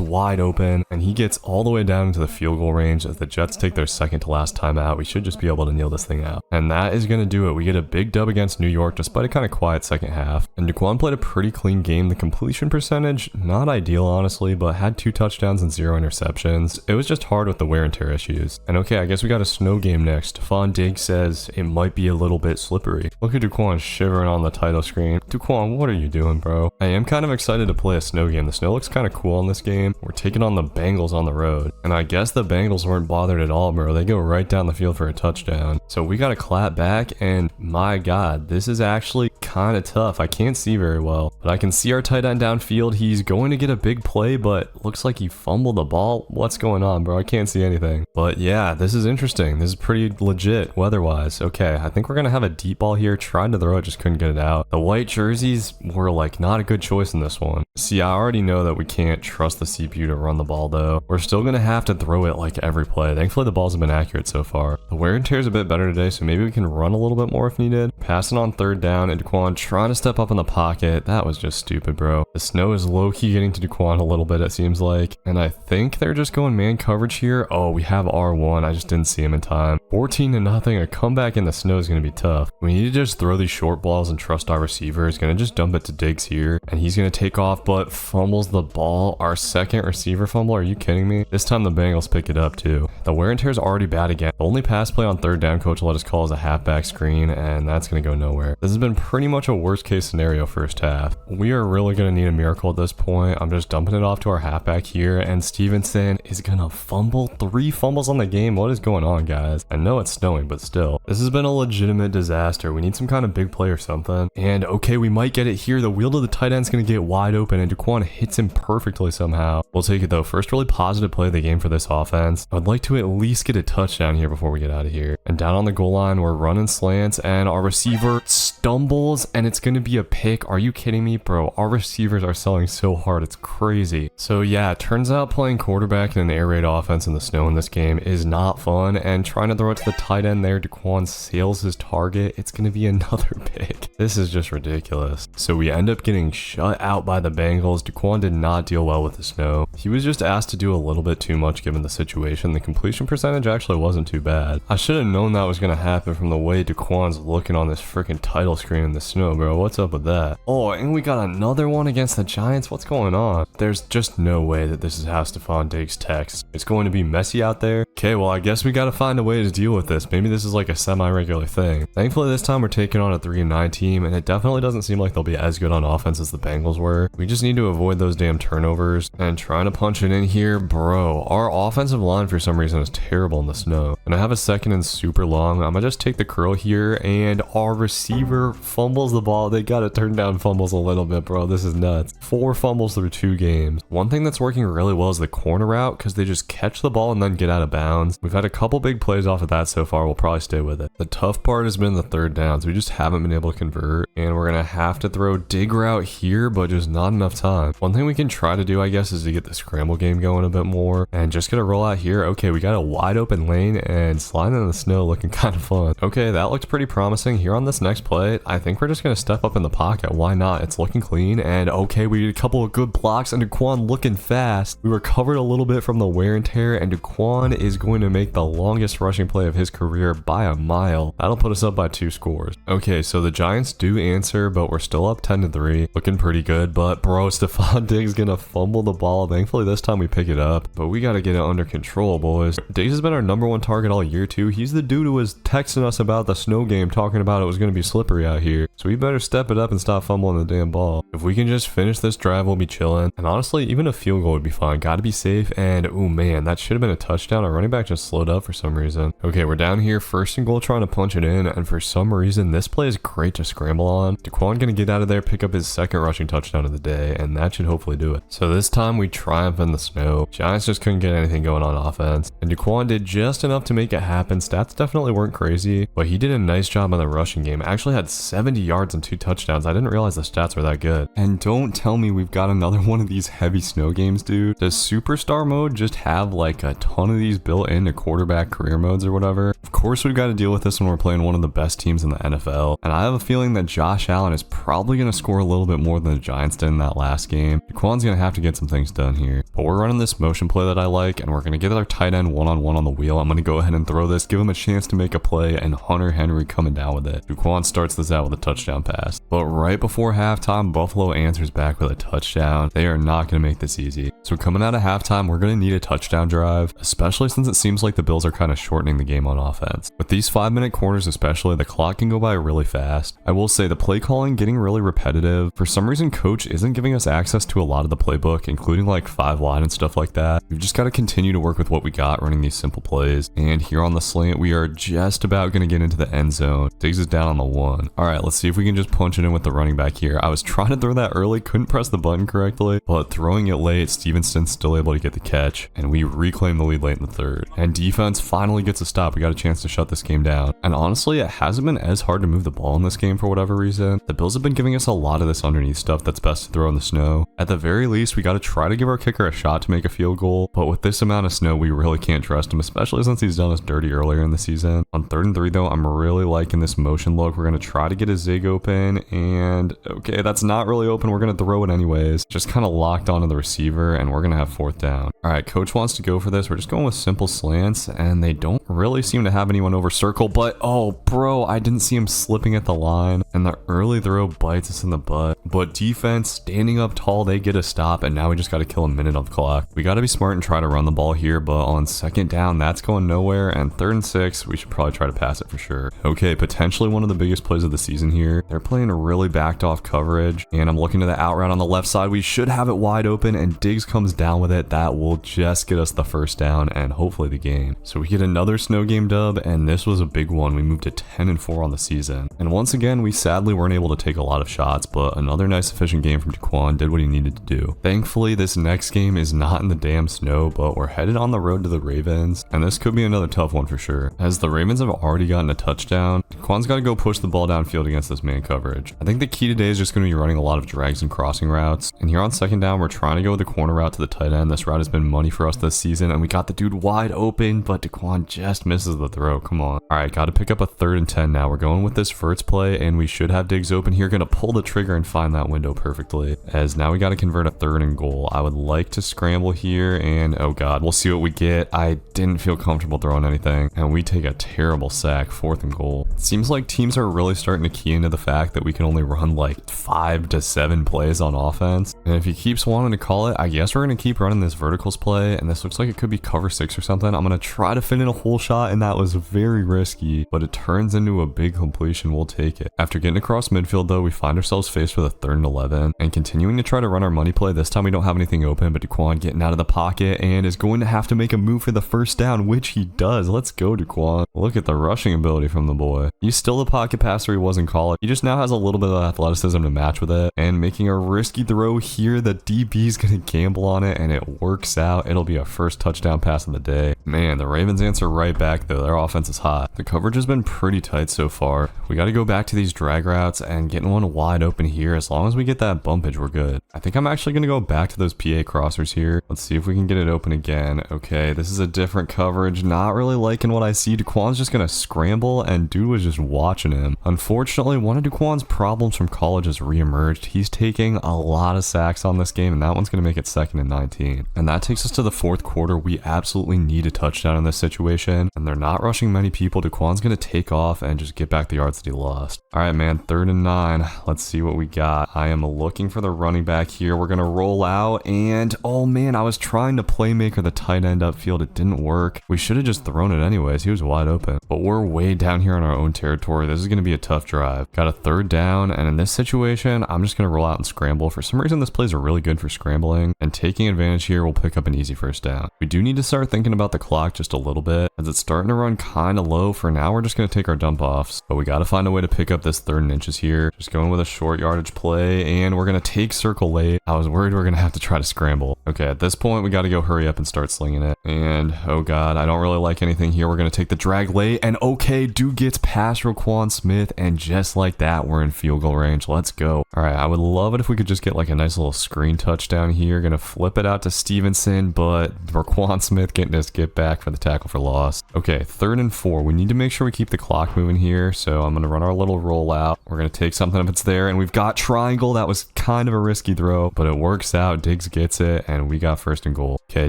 wide open, and he gets all the way down into the field goal range as the Jets take their second to last timeout. We should just be able to kneel this thing out. And that is gonna do it. We get a big dub against New York despite a kind of quiet second half. And Daquan played a pretty clean game. The completion percentage, not ideal honestly, but had 2 touchdowns and 0 interceptions. It was just hard with the wear and tear issues. And okay, I guess we got a snow game next. Stephon Diggs says it might be a little bit slippery. Look at Daquan shivering on the title screen. Daquan, what are you doing, bro? I am kind of excited to play a snow game. The snow looks kind of cool in this game. We're taking on the Bengals on the road. And I guess the Bengals weren't bothered at all, bro. They go right down the field for a touchdown. So we got to clap back, and my God, this is actually kind of tough. I can't see very well, but I can see our tight end downfield. He's going to get a big play, but looks like he fumbled the ball. What's going on, bro? I can't see anything. But yeah, this is interesting. This is pretty legit weather-wise. Okay, I think we're going to have a deep ball here. Trying to throw it, just couldn't get it out. The white jerseys were like not a good choice in this one. See, I already know that we can't trust the CPU to run the ball though. We're still going to have to throw it like every play. Thankfully, the balls have been accurate so far. The wear and tear is a bit better today, so maybe we can run a little bit more if needed. Passing on 3rd down, and Daquan trying to step up in the pocket. That was just stupid, bro. The snow is low-key getting to Daquan a little bit, it seems like. And I think they're just going man coverage here. Oh, we have R1. I just didn't see him in time. 14-0. A comeback in the snow is going to be tough. We need to just throw these short balls and trust our receiver. He's going to just dump it to Diggs here, and he's going to take off, but fumbles the ball. Our second receiver fumble. Are you kidding me? This time the Bengals pick it up too. The wear and tear is already bad again. The only pass play on 3rd down coach let us call as a halfback screen, and that's going to go nowhere. This has been pretty much a worst case scenario first half. We are really going to need a miracle at this point. I'm just dumping it off to our halfback here, and Stevenson is going to fumble. 3 fumbles on the game. What is going on, guys? I know it's snowing, but still. This has been a legitimate disaster. We need some kind of big play or something. And okay, we might get it here. The wheel to the tight end is going to get wide open, and Daquan hits him perfectly somehow. We'll take it though. First really positive play of the game for this offense. I'd like to at least get a touchdown here before we get out of here. And down on the goal line, we're running slants, and our receiver stumbles, and it's going to be a pick. Are you kidding me, bro? Our receivers are selling so hard. It's crazy. So yeah, it turns out playing quarterback in an air raid offense in the snow in this game is not fun, and trying to throw it to the tight end there, Daquan sails his target. It's going to be another pick. This is just ridiculous. So we end up getting shut out by the Bengals. Daquan did not deal well with the snow. He was just asked to do a little bit too much given the situation. The completion percentage actually wasn't too bad. I should have known that was going to happen from the way Daquan's looking on this freaking title screen in the snow, bro. What's up with that? Oh, and we got another one against the Giants. What's going on? There's just no way that this is how Stephon Diggs texts. It's going to be messy out there. Okay, well, I guess we got to find a way to deal with this. Maybe this is like a semi-regular thing. Thankfully, this time we're taking on a 3-9 team. team, and it definitely doesn't seem like they'll be as good on offense as the Bengals were. We just need to avoid those damn turnovers, and trying to punch it in here, bro. Our offensive line for some reason is terrible in the snow. And I have a second and super long. I'm gonna just take the curl here, and our receiver fumbles the ball. They gotta turn down fumbles a little bit, bro. This is nuts. 4 fumbles through 2 games. One thing that's working really well is the corner route, because they just catch the ball and then get out of bounds. We've had a couple big plays off of that so far. We'll probably stay with it. The tough part has been the third downs. We just haven't been able to convert, and we're gonna have to throw dig route here, but just not enough time. One thing we can try to do, I guess, is to get the scramble game going a bit more, and just gonna roll out here. Okay, we got a wide open lane and sliding in the snow, looking kind of fun. Okay, that looked pretty promising. Here on this next play, I think we're just gonna step up in the pocket. Why not? It's looking clean, and okay, we did a couple of good blocks, and Daquan looking fast. We recovered a little bit from the wear and tear, and Daquan is going to make the longest rushing play of his career by a mile. That'll put us up by 2 scores. Okay, so the Giants do answer, but we're still up 10-3. Looking pretty good, but bro, Stephon Diggs gonna fumble the ball. Thankfully this time we pick it up, but we gotta get it under control, boys. Diggs has been our #1 target all year too. He's the dude who was texting us about the snow game, talking about it was gonna be slippery out here. So we better step it up and stop fumbling the damn ball. If we can just finish this drive, we'll be chilling. And honestly, even a field goal would be fine. Gotta be safe. And oh man, that should have been a touchdown. Our running back just slowed up for some reason. Okay, we're down here, 1st and goal, trying to punch it in. And for some reason, this play is great to scramble on. Daquan gonna get out of there, pick up his 2nd rushing touchdown of the day, and that should hopefully do it. So this time we triumph in the snow. Giants just couldn't get anything going on offense, and Daquan did just enough to make it happen. Stats definitely weren't crazy, but he did a nice job on the rushing game. Actually had 70 yards and 2 touchdowns. I didn't realize the stats were that good. And don't tell me we've got another one of these heavy snow games, dude. Does superstar mode just have like a ton of these built into quarterback career modes or whatever? Of course we've got to deal with this when we're playing one of the best teams in the NFL, and I have a feeling that Josh Allen is probably going to score a little bit more than the Giants did in that last game. Daquan's going to have to get some things done here, but we're running this motion play that I like, and we're going to get our tight end one-on-one on the wheel. I'm going to go ahead and throw this, give him a chance to make a play, and Hunter Henry coming down with it. Daquan starts this out with a touchdown pass, but right before halftime, Buffalo answers back with a touchdown. They are not going to make this easy. So coming out of halftime, we're going to need a touchdown drive, especially since it seems like the Bills are kind of shortening the game on offense. With these 5-minute quarters especially, the clock can go by really fast. I will say the play calling getting really repetitive. For some reason, coach isn't giving us access to a lot of the playbook, including like 5 wide and stuff like that. We've just got to continue to work with what we got running these simple plays. And here on the slant, we are just about going to get into the end zone. Diggs is down on the 1. All right, let's see if we can just punch it in with the running back here. I was trying to throw that early, couldn't press the button correctly, but throwing it late, Stevenson's still able to get the catch, and we reclaim the lead late in the 3rd. And defense finally gets a stop. We got a chance to shut this game down. And honestly, it hasn't been as hard to move the ball in this game for whatever reason. The Bills have been giving us a lot of this underneath stuff that's best to throw in the snow. At the very least, we got to try to give our kicker a shot to make a field goal, but with this amount of snow, we really can't trust him, especially since he's done us dirty earlier in the season. On 3rd and 3 though, I'm really liking this motion look. We're going to try to get a zig open, and okay, that's not really open. We're going to throw it anyways. Just kind of locked onto the receiver, and we're going to have 4th down. All right, coach wants to go for this. We're just going with simple slants, and they don't really seem to have anyone over circle, but oh bro, I didn't see him slipping at the line, and the early throw bites us in the butt. But defense standing up tall, they get a stop, and now we just got to kill a minute on the clock. We got to be smart and try to run the ball here, but on 2nd down, that's going nowhere, and 3rd and 6, we should probably try to pass it for sure. Okay, potentially one of the biggest plays of the season here. They're playing a really backed off coverage, and I'm looking to the out route on the left side. We should have it wide open, and Diggs comes down with it. That will just get us the 1st down and hopefully the game. So we get another snow game dub, and this was a big one. We moved to 10-4 on the season. And once again, we sadly weren't able to take a lot of shots, but another nice efficient game from Daquan, did what he needed to do. Thankfully, this next game is not in the damn snow, but we're headed on the road to the Ravens, and this could be another tough one for sure. As the Ravens have already gotten a touchdown, Daquan's got to go push the ball downfield against this man coverage. I think the key today is just going to be running a lot of drags and crossing routes, and here on 2nd down, we're trying to go with the corner route to the tight end. This route has been money for us this season, and we got the dude wide open, but Daquan just misses the throw. Come on. All right, got to pick up a 3rd and 10 now. We're going with this Verts play, and we should have Diggs open here. Going to pull the trigger and find that window perfectly, as now we got to convert a 3rd and goal. I would like to scramble here, and oh god, we'll see what we get. I didn't feel comfortable throwing anything, and we take a terrible sack. 4th and goal. It seems like teams are really starting to key into the fact that we can only run like 5 to 7 plays on offense, And if he keeps wanting to call it, I guess we're going to keep running this verticals play, and this looks like it could be cover 6 or something. I'm going to try to fit in a hole shot, and that was very risky, but it turns into a big completion. We'll take it. After getting across midfield though, we find ourselves faced with a 3rd and 11, and continuing to try to run our money play. This time we don't have anything open, but Daquan getting out of the pocket and is going to have to make a move for the first down, which he does. Let's go, Daquan. Look at the rushing ability from the boy. He's still the pocket passer he was in college. He just now has a little bit of athleticism to match with it, and making a risky throw here. The DB's gonna gamble on it, and it works out. It'll be our first touchdown pass of the day. Man, the Ravens answer right back though. Their offense is hot. The coverage has been pretty tight so far. We got to go back to these drag routes and getting one wide open here. As long as we get that bumpage, we're good. I think I'm actually gonna go back to those PA crossers here. Let's see if we can get it open again. Okay, this is a different coverage. Not really liking what I see. Daquan's just gonna scramble, and dude was just watching him. Unfortunately, one of Daquan's problems from college has reemerged. He's taking a lot of sacks on this game, and that one's going to make it 2nd and 19. And that takes us to the 4th quarter. We absolutely need a touchdown in this situation, and they're not rushing many people. Daquan's going to take off and just get back the yards that he lost. All right, man, 3rd and 9. Let's see what we got. I am looking for the running back here. We're going to roll out, and oh man, I was trying to playmaker the tight end upfield. It didn't work. We should have just thrown it anyways. He was wide open, but we're way down here in our own territory. This is going to be a tough drive. Got a 3rd down, and in this situation, I'm just going to roll out and scramble. For some reason, this plays are really good for scrambling, and taking advantage here will pick up an easy first down. We do need to start thinking about the clock just a little bit, as it's starting to run kind of low. For now, we're just going to take our dump offs, but we got to find a way to pick up this 3rd and inches here. Just going with a short yardage play, and we're going to take circle late. I was worried we are going to have to try to scramble. Okay, at this point, we got to go hurry up and start slinging it. And oh god, I don't really like anything here. We're going to take the drag late, and okay, dude gets past Roquan Smith, and just like that, we're in field goal range. Let's go. All right, I would love it if we could just get like a nice little screen touchdown here. Gonna flip it out to Stevenson, but Roquan Smith getting his get back for the tackle for loss. Okay, 3rd and 4. We need to make sure we keep the clock moving here, so I'm gonna run our little rollout. We're gonna take something if it's there, and we've got triangle. That was kind of a risky throw, but it works out. Diggs gets it, and we got 1st and goal. Okay,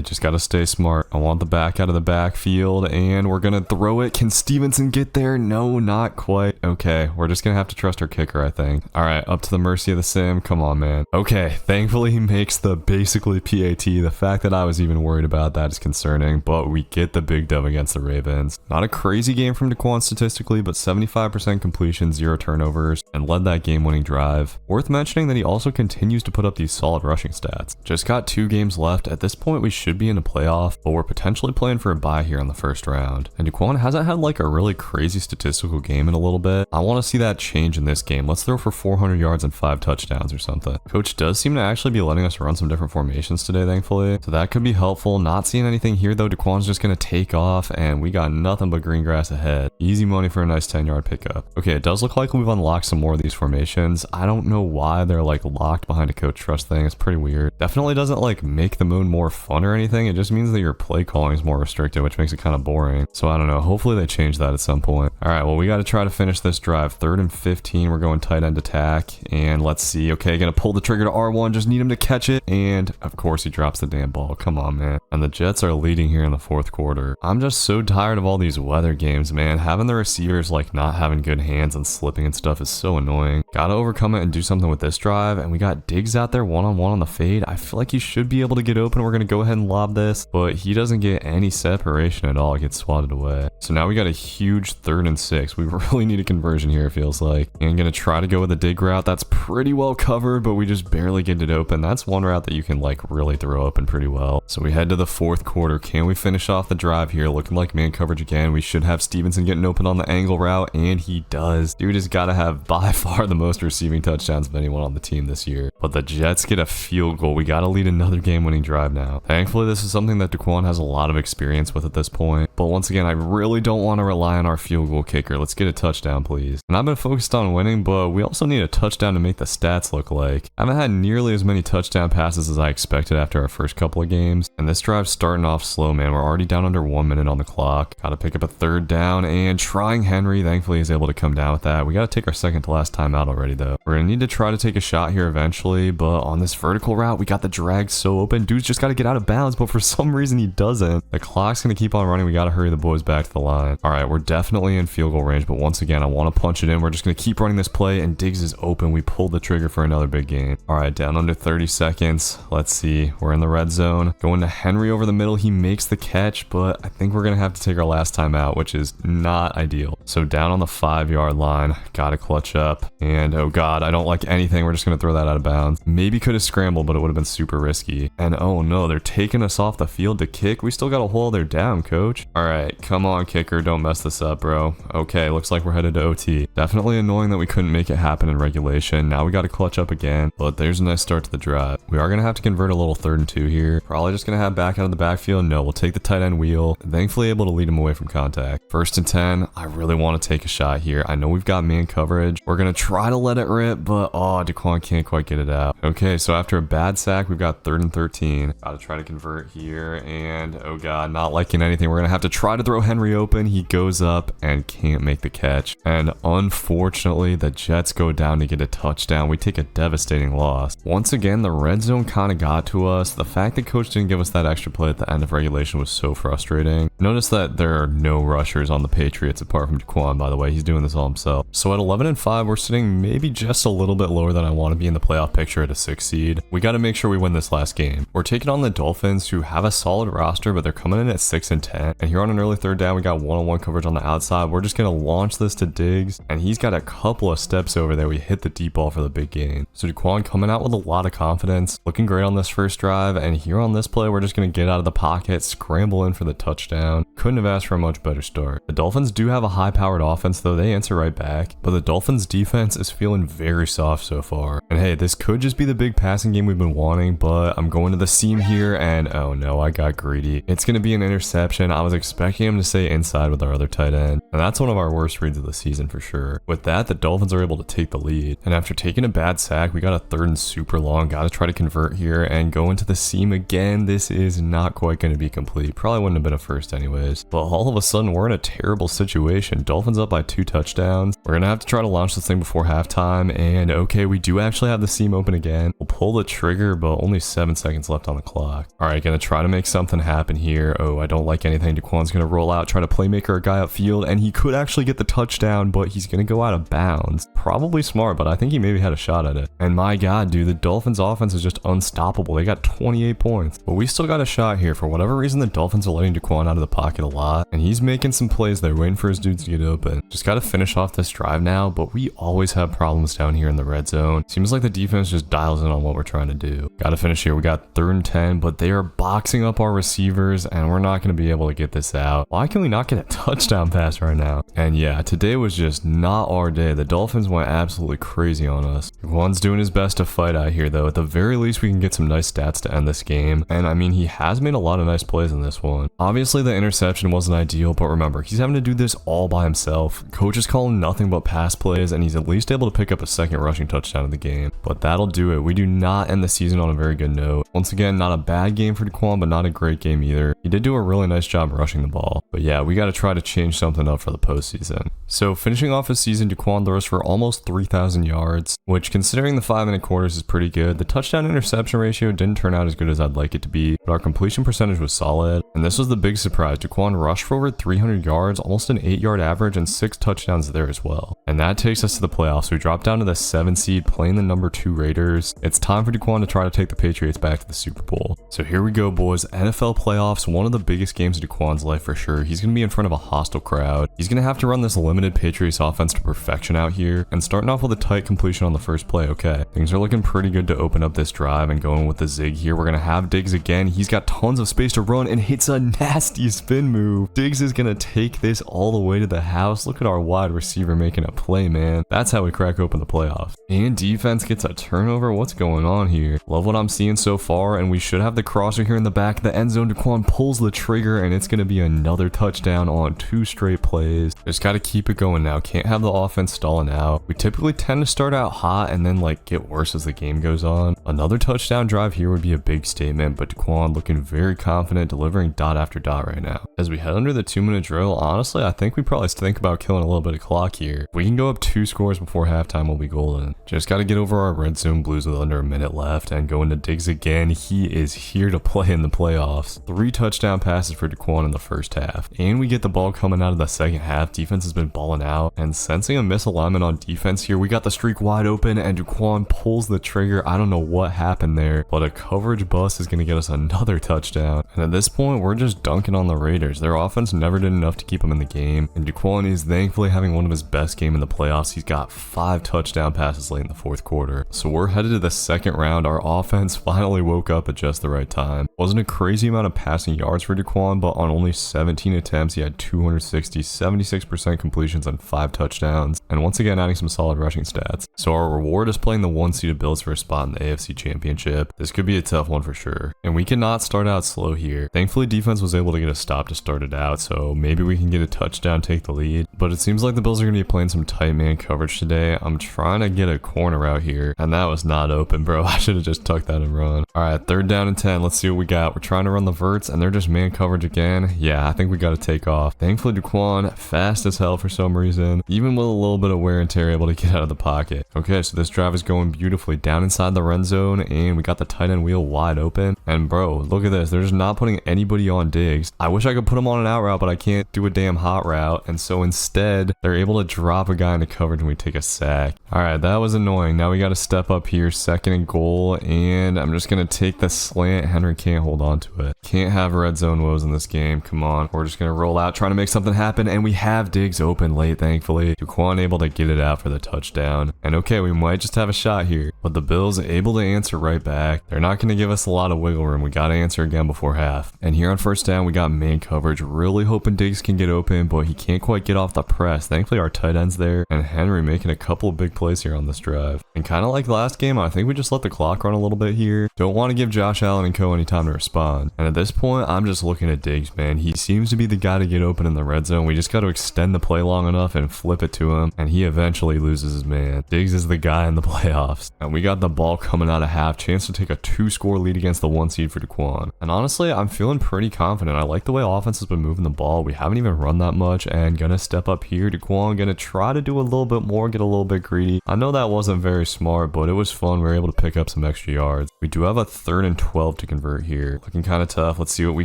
just gotta stay smart. I want the back out of the backfield, and we're gonna throw it. Can Stevenson get there? No, not quite. Okay, we're just gonna have to trust our kicker, I think. All right, up to the mercy of the sim. Come on, man. Okay, thankfully he makes the basically PAT. The fact that I was even worried about that is concerning, but we get the big dub against the Ravens. Not a crazy game from Daquan statistically, but 75% completion, 0 turnovers, and led that game-winning drive. Worth mentioning that he also continues to put up these solid rushing stats. Just got 2 games left. At this point, we should be in a playoff, but we're potentially playing for a bye here in the 1st round. And Daquan hasn't had like a really crazy statistical game in a little bit. I want to see that change in this game. Let's throw for 400 yards and 5 touchdowns or something. Coach does seem to actually be letting us run some different formations today, thankfully, so that could be helpful. Not seeing anything here though. Daquan's just gonna take off, and we got nothing but green grass ahead. Easy money for a nice 10-yard pickup. Okay, it does look like we've unlocked some more of these formations. I don't know why they're like locked behind a coach trust thing. It's pretty weird. Definitely doesn't like make the moon more fun or anything. It just means that your play calling is more restricted, which makes it kind of boring. So I don't know. Hopefully they change that at some point. All right, well, we got to try to finish this drive. 3rd and 15. We're going tight end attack, and let's see. Okay, gonna pull the trigger to R1. Just need him to catch it, and of course he drops the damn ball. Come on, man. And the Jets are leading here in the 4th quarter. I'm just so tired of all these weather games, man. Having the receivers like not having good hands and slipping and stuff is so annoying. Gotta overcome it and do something with this drive, and we got Diggs out there one-on-one on the fade. I feel like he should be able to get open. We're gonna go ahead and lob this, but he doesn't get any separation at all. It gets swatted away. So now we got a huge 3rd and 6. We really need a conversion here, it feels like. And gonna try to go with a dig route. That's pretty well covered, but we just barely get it open. That's one route that you can like really throw open pretty well. So we head to the 4th quarter. Can we finish off the drive here? Looking like man coverage again. We should have Stevenson getting open on the angle route, and he does. Dude has got to have by far the most receiving touchdowns of anyone on the team this year. But the Jets get a field goal. We got to lead another game-winning drive now. Thankfully, this is something that Daquan has a lot of experience with at this point. But once again, I really don't want to rely on our field goal kicker. Let's get a touchdown, please. And I've been focused on winning, but we also need a touchdown to make the stats look like. I haven't had nearly as many touchdown passes as I expected after our first couple of games. And this drive's starting off slow, man. We're already down under 1 minute on the clock. Got to pick up a 3rd down, and trying Henry. Thankfully, he's able to come down with that. We got to take our 2nd to last time out already, though. We're going to need to try to take a shot here eventually, but on this vertical route, we got the drag so open. Dude's just got to get out of bounds, but for some reason, he doesn't. The clock's going to keep on running. We got to hurry the boys back to the line. All right, we're definitely in field goal range, but once again, I want to punch it in. We're just going to keep running this play, and Diggs is open. We pulled the trigger for another big game. All right, down under 30 seconds. Let's see. We're in the red zone. Going to Henry over the middle. He makes the catch, but I think we're going to have to take our last time out, which is not ideal. So down on the 5-yard line. Got to clutch up. And oh god, I don't like anything. We're just going to throw that out of bounds. Maybe could have scrambled, but it would have been super risky. And oh no, they're taking us off the field to kick. We still got a hole there down, coach. All right, come on, kicker. Don't mess this up, bro. Okay, looks like we're headed to OT. Definitely annoying that we couldn't make it happen in regulation. Now we got to clutch up again, but there's a nice start to the drive. We are going to have to convert a little 3rd and 2 here. Probably just going to have back out of the backfield. No, we'll take the tight end wheel. Thankfully able to lead him away from contact. 1st and 10. I really want to take a shot here. I know we've got man coverage. We're going to try to let it rip, but oh, Daquan can't quite get it out. Okay, so after a bad sack, we've got 3rd and 13. Got to try to convert here, and oh god, not liking anything. We're going to have to try to throw Henry open. He goes up and can't make the catch. And unfortunately, the Jets go down to get a touchdown. We take a devastating loss. Once again, the red zone kind of got to us. The fact that coach didn't give us that extra play at the end of regulation was so frustrating. Notice that there are no rushers on the Patriots apart from Daquan, by the way. He's doing this all himself. So at 11 and 5, we're sitting maybe just a little bit lower than I want to be in the playoff picture at a 6 seed. We got to make sure we win this last game. We're taking on the Dolphins, who have a solid roster, but they're coming in at 6 and 10. And here on an early 3rd down, we got one-on-one coverage on the outside. We're just going to launch this to Diggs, and he's got a couple of steps over there. We hit the deep ball for the big gain. So Daquan coming out with a lot of confidence, looking great on this first drive, and here on this play, we're just going to get out of the pocket, scramble in for the touchdown. Couldn't have asked for a much better start. The Dolphins do have a high-powered offense, though. They answer right back, but the Dolphins defense is feeling very soft so far. And hey, this could just be the big passing game we've been wanting, but I'm going to the seam here, and oh no, I got greedy. It's going to be an interception. I was expecting him to stay inside with our other tight end, and that's one of our worst reads of the season for sure. With that, the Dolphins are able to take the lead, and after taking a bad sack, we got a 3rd and super long. Got to try to convert here and go into the seam again. This is not quite going to be complete. Probably wouldn't have been a first anyways, but all of a sudden we're in a terrible situation. Dolphins up by 2 touchdowns. We're going to have to try to launch this thing before halftime, and okay, we do actually have the seam open again. We'll pull the trigger, but only 7 seconds left on the clock. All right, going to try to make something happen here. Oh, I don't like anything. Daquan's going to roll out, try to playmaker a guy upfield, and he could actually get the touchdown, but he's going to go out of bounds. Probably smart, but I think he maybe had a shot at it. And my god, dude, the Dolphins offense is just unstoppable. They got 28 points, but we still got a shot here. For whatever reason, the Dolphins are letting Daquan out of the pocket a lot, and he's making some plays there, waiting for his dudes to get open. Just got to finish off this drive now, but we always have problems down here in the red zone. Seems like the defense just dials in on what we're trying to do. Got to finish here. We got 3rd and 10, but they are boxing up our receivers, and we're not going to be able to get this out. Why can we not get a touchdown pass right now? And yeah, today was just not our day. The Dolphins went absolutely crazy on us. Daquan's doing his best to fight out here, though. At the very least, we can get some nice stats to end this game. And I mean, he has made a lot of nice plays in this one. Obviously, the interception wasn't ideal, but remember, he's having to do this all by himself. Coach is calling nothing but pass plays, and he's at least able to pick up a 2nd rushing touchdown of the game. But that'll do it. We do not end the season on a very good note. Once again, not a bad game for Daquan, but not a great game either. He did do a really nice job rushing the ball. But yeah, we got to try to change something up for the postseason. So finishing off his season, Daquan throws for almost 3,000 yards, which considering the 5 1/4 is pretty good. The touchdown interception ratio didn't turn out as good as I'd like it to be, but our completion percentage was solid. And this was the big surprise. Daquan rushed for over 300 yards, almost an 8-yard average, and 6 touchdowns there as well. And that takes us to the playoffs. We drop down to the 7 seed, playing the number 2 Raiders. It's time for Daquan to try to take the Patriots back to the Super Bowl. So here we go, boys. NFL playoffs, one of the biggest games of Daquan's life for sure. He's going to be in front of a hostile crowd. He's going to have to run this limited Patriots offense to perfection out here, and starting off with a tight completion on the first play. Okay, things are looking pretty good to open up this drive, and going with the zig here. We're going to have Diggs again. He's got tons of space to run and hits a nasty spin move. Diggs is going to take this all the way to the house. Look at our wide receiver making a play, man. That's how we crack open the playoffs. And defense gets a turnover. What's going on here? Love what I'm seeing so far, and we should have the crosser here in the back of the end zone. Daquan pulls the trigger, and it's going to be another touchdown on 2 straight plays. Just got to keep it going now. Can't have the offense stalling out. We typically tend to start out hot and then like get worse as the game goes on. Another touchdown drive here would be a big statement, but Daquan looking very confident, delivering dot after dot right now. As we head under the 2-minute drill, honestly, I think we probably Let's think about killing a little bit of clock here. If we can go up 2 scores before halftime, we'll be golden. Just got to get over our red zone blues with under a minute left and go into Diggs again. He is here to play in the playoffs. 3 touchdown passes for Daquan in the first half. And we get the ball coming out of the second half. Defense has been balling out, and sensing a misalignment on defense here, we got the streak wide open and Daquan pulls the trigger. I don't know what happened there, but a coverage bust is going to get us another touchdown. And at this point, we're just dunking on the Raiders. Their offense never did enough to keep them in the game, and Daquan is thankfully having one of his best games in the playoffs. He's got 5 touchdown passes late in the fourth quarter. So we're headed to the second round. Our offense finally woke up at just the right time. Wasn't a crazy amount of passing yards for Daquan, but on only 17 attempts, he had 260, 76% completions and 5 touchdowns, and once again adding some solid rushing stats. So our reward is playing the 1-seeded Bills for a spot in the AFC Championship. This could be a tough one for sure, and we cannot start out slow here. Thankfully, defense was able to get a stop to start it out, so maybe we can get a touchdown, take the lead, but it seems like the Bills are going to be playing some tight man coverage today. I'm trying to get a corner out here, and that was not open, bro. I should have just tucked that and run. All right, 3rd down and 10. Let's see what we got. We're trying to run the verts, and they're just man coverage again. Yeah, I think we got to take off. Thankfully, Daquan, fast as hell for some reason, even with a little bit of wear and tear, able to get out of the pocket. Okay, so this drive is going beautifully down inside the red zone, and we got the tight end wheel wide open. And bro, look at this. They're just not putting anybody on Diggs. I wish I could put him on an out route, but I can't do a damn hot route. And so instead, they're able to drop a guy into coverage and we take a sack. All right, that was annoying. Now we got to step up here, 2nd and goal, and I'm just going to take the slant. Henry can't hold on to it. Can't have red zone woes in this game. Come on. We're just going to roll out, trying to make something happen, and we have Diggs open late, thankfully. Daquan able to get it out for the touchdown. And okay, we might just have a shot here, but the Bills able to answer right back. They're not going to give us a lot of wiggle room. We got to answer again before half. And here on 1st down, we got man coverage. Really hoping Diggs can get open, but he can't quite get off the press. Thankfully, our tight end's there, and Henry making a couple of big plays here on this drive. And kind of like last game, I think we just let the clock run a little bit here. Don't want to give Josh Allen and co any time to respond. And at this point, I'm just looking at Diggs, man. He seems to be the guy to get open in the red zone. We just got to extend the play long enough and flip it to him, and he eventually loses his man. Diggs is the guy in the playoffs. And we got the ball coming out of half. Chance to take a 2-score lead against the 1 seed for Daquan. And honestly, I'm feeling pretty confident. I like the way offense has been moving the ball. We haven't even run that much, and gonna step up here. Daquan gonna try to do a little bit more, get a little bit greedy. I know that wasn't very smart, but it was fun. We were able to pick up some extra yards. We do have a 3rd and 12 to convert here. Looking kind of tough. Let's see what we